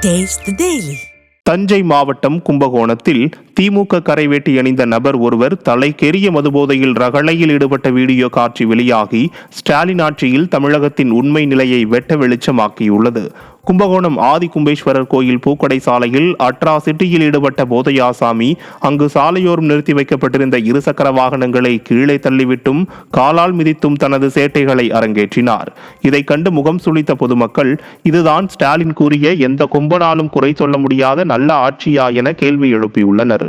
Taste the Daily. Thanjai மாவட்டம் கும்பகோணத்தில் திமுக கரைவேட்டி அணிந்த நபர் ஒருவர் தலைக்கெரிய மதுபோதையில் ரகளையில் ஈடுபட்ட வீடியோ காட்சி வெளியாகி ஸ்டாலின் ஆட்சியில் தமிழகத்தின் உண்மை நிலையை வெட்ட வெளிச்சமாக்கியுள்ளது. கும்பகோணம் ஆதி கும்பேஸ்வரர் கோயில் பூக்கடை சாலையில் அட்ராசிட்டியில் ஈடுபட்ட போதையாசாமி அங்கு சாலையோரம் நிறுத்தி வைக்கப்பட்டிருந்த இருசக்கர வாகனங்களை கீழே தள்ளிவிட்டும் காலால் மிதித்தும் தனது சேட்டைகளை அரங்கேற்றினார். இதை கண்டு முகம் சுளித்த பொதுமக்கள், இதுதான் ஸ்டாலின் கூறிய எந்த கும்பனாலும் குறை சொல்ல முடியாத நல்ல ஆட்சியா என கேள்வி எழுப்பியுள்ளனர்.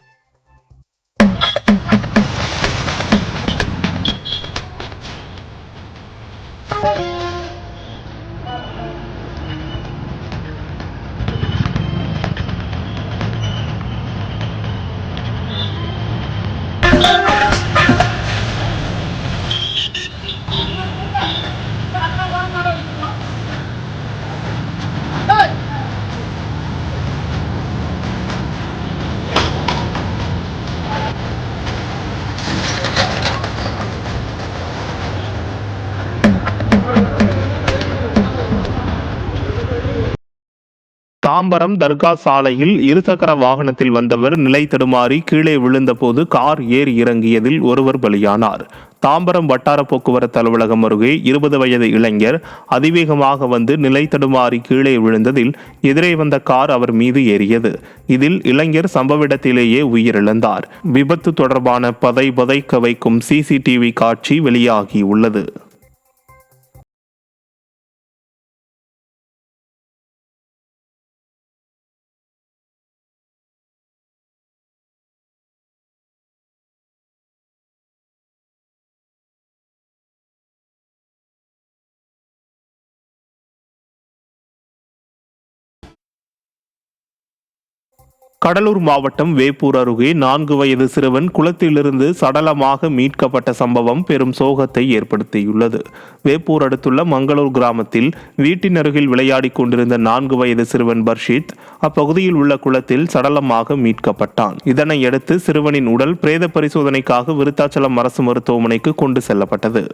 தாம்பரம் தர்கா சாலையில் இருசக்கர வாகனத்தில் வந்தவர் நிலை தடுமாறி கீழே விழுந்தபோது கார் ஏறி இறங்கியதில் ஒருவர் பலியானார். தாம்பரம் வட்டார போக்குவரத்து அலுவலகம் அருகே 20 வயது இளைஞர் அதிவேகமாக வந்து நிலை தடுமாறி கீழே விழுந்ததில் எதிரே வந்த கார் அவர் மீது ஏறியது. இதில் இளைஞர் சம்பவ இடத்திலேயே உயிரிழந்தார். விபத்து தொடர்பான பதைக்க வைக்கும் CCTV காட்சி வெளியாகியுள்ளது. கடலூர் மாவட்டம் வேப்பூர் அருகே 4 வயது சிறுவன் குளத்திலிருந்து சடலமாக மீட்கப்பட்ட சம்பவம் பெரும் சோகத்தை ஏற்படுத்தியுள்ளது. வேப்பூர் அடுத்துள்ள மங்களூர் கிராமத்தில் வீட்டின் அருகில் விளையாடி கொண்டிருந்த 4 வயது சிறுவன் பர்ஷித் அப்பகுதியில் உள்ள குளத்தில் சடலமாக மீட்கப்பட்டான். இதனையடுத்து சிறுவனின் உடல் பிரேத பரிசோதனைக்காக விருத்தாச்சலம் அரசு மருத்துவமனைக்கு கொண்டு செல்லப்பட்டது.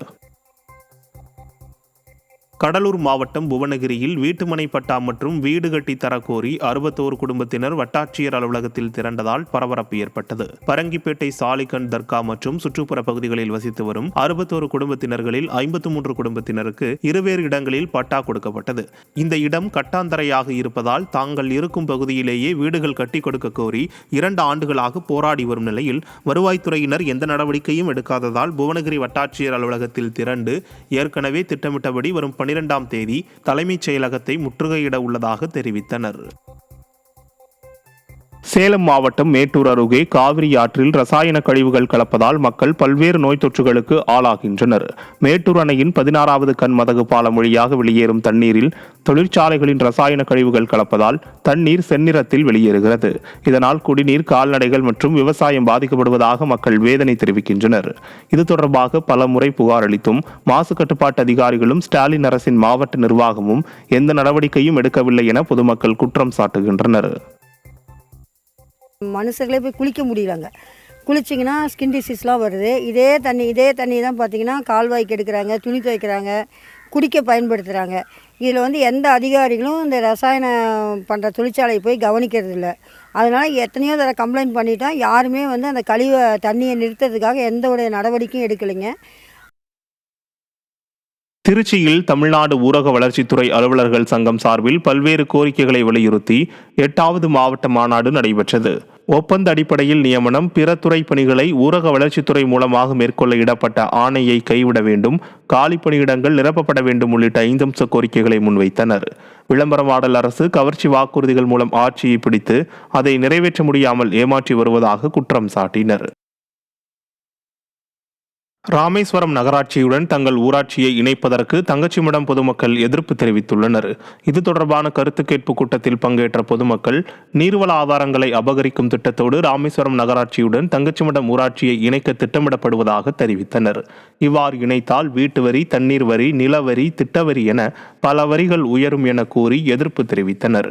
கடலூர் மாவட்டம் புவனகிரியில் வீட்டுமனை பட்டா மற்றும் வீடு கட்டி தரக்கோரி 61 குடும்பத்தினர் வட்டாட்சியர் அலுவலகத்தில் திரண்டதால் பரபரப்பு ஏற்பட்டது. பரங்கிப்பேட்டை சாலிகன் தர்கா மற்றும் சுற்றுப்புற பகுதிகளில் வசித்து வரும் 61 குடும்பத்தினர்களில் 53 குடும்பத்தினருக்கு இருவேறு இடங்களில் பட்டா கொடுக்கப்பட்டது. இந்த இடம் கட்டாந்தரையாக இருப்பதால் தாங்கள் இருக்கும் பகுதியிலேயே வீடுகள் கட்டி கொடுக்க கோரி 2 ஆண்டுகளாக போராடி வரும் நிலையில் வருவாய்த்துறையினர் எந்த நடவடிக்கையும் எடுக்காததால் புவனகிரி வட்டாட்சியர் அலுவலகத்தில் திரண்டு ஏற்கனவே திட்டமிட்டபடி வரும் 12ஆம் தேதி தலைமைச் செயலகத்தை முற்றுகையிட உள்ளதாக தெரிவித்தனர். சேலம் மாவட்டம் மேட்டூர் அருகே காவிரி ஆற்றில் ரசாயன கழிவுகள் கலப்பதால் மக்கள் பல்வேறு நோய் தொற்றுகளுக்கு ஆளாகின்றனர். மேட்டூர் அணையின் 16வது கண் மதகு பாலம் வழியாக வெளியேறும் தண்ணீரில் தொழிற்சாலைகளின் ரசாயன கழிவுகள் கலப்பதால் தண்ணீர் செந்நிறத்தில் வெளியேறுகிறது. இதனால் குடிநீர், கால்நடைகள் மற்றும் விவசாயம் பாதிக்கப்படுவதாக மக்கள் வேதனை தெரிவிக்கின்றனர். இது தொடர்பாக பல முறை புகார் அளித்தும் மாசு கட்டுப்பாட்டு அதிகாரிகளும் ஸ்டாலின் அரசின் மாவட்ட நிர்வாகமும் எந்த நடவடிக்கையும் எடுக்கவில்லை என பொதுமக்கள் குற்றம் சாட்டுகின்றனர். மனுஷர்களே போய் குளிக்க முடியலங்க. குளிச்சிங்கன்னா ஸ்கின் டிசீஸ்லாம் வருது. இதே தண்ணி தான் பார்த்திங்கன்னா கால்வாய்க்கு எடுக்கிறாங்க, துணி துவைக்கிறாங்க, குடிக்க பயன்படுத்துகிறாங்க. இதில் எந்த அதிகாரிகளும் இந்த ரசாயனம் பண்ணுற தொழிற்சாலையை போய் கவனிக்கிறது இல்லை. அதனால் எத்தனையோ தடவை கம்ப்ளைண்ட் பண்ணிட்டோம். யாருமே அந்த கழிவை தண்ணியை நிறுத்துறதுக்காக எந்த ஒரு நடவடிக்கையும் எடுக்கலைங்க. திருச்சியில் தமிழ்நாடு ஊரக வளர்ச்சித்துறை அலுவலர்கள் சங்கம் சார்பில் பல்வேறு கோரிக்கைகளை வலியுறுத்தி 8வது மாவட்ட மாநாடு நடைபெற்றது. ஒப்பந்த அடிப்படையில் நியமனம், பிற துறை பணிகளை ஊரக வளர்ச்சித்துறை மூலமாக மேற்கொள்ள இடப்பட்ட ஆணையை கைவிட வேண்டும், காலி பணியிடங்கள் நிரப்பப்பட வேண்டும் உள்ளிட்ட 5 அம்ச கோரிக்கைகளை முன்வைத்தனர். விளம்பரமாடல் அரசு கவர்ச்சி வாக்குறுதிகள் மூலம் ஆட்சியை பிடித்து அதை நிறைவேற்ற முடியாமல் ஏமாற்றி வருவதாக குற்றம் சாட்டினர். ராமேஸ்வரம் நகராட்சியுடன் தங்கள் ஊராட்சியை இணைப்பதற்கு தங்கச்சிமடம் பொதுமக்கள் எதிர்ப்பு தெரிவித்துள்ளனர். இது தொடர்பான கருத்து கேட்பு கூட்டத்தில் பங்கேற்ற பொதுமக்கள் நீர்வள ஆதாரங்களை அபகரிக்கும் திட்டத்தோடு ராமேஸ்வரம் நகராட்சியுடன் தங்கச்சிமடம் ஊராட்சியை இணைக்க திட்டமிடப்படுவதாக தெரிவித்தனர். இவ்வாறு இணைத்தால் வீட்டு வரி, தண்ணீர் வரி, நிலவரி, திட்டவரி என பல வரிகள் உயரும் என கூறி எதிர்ப்பு தெரிவித்தனர்.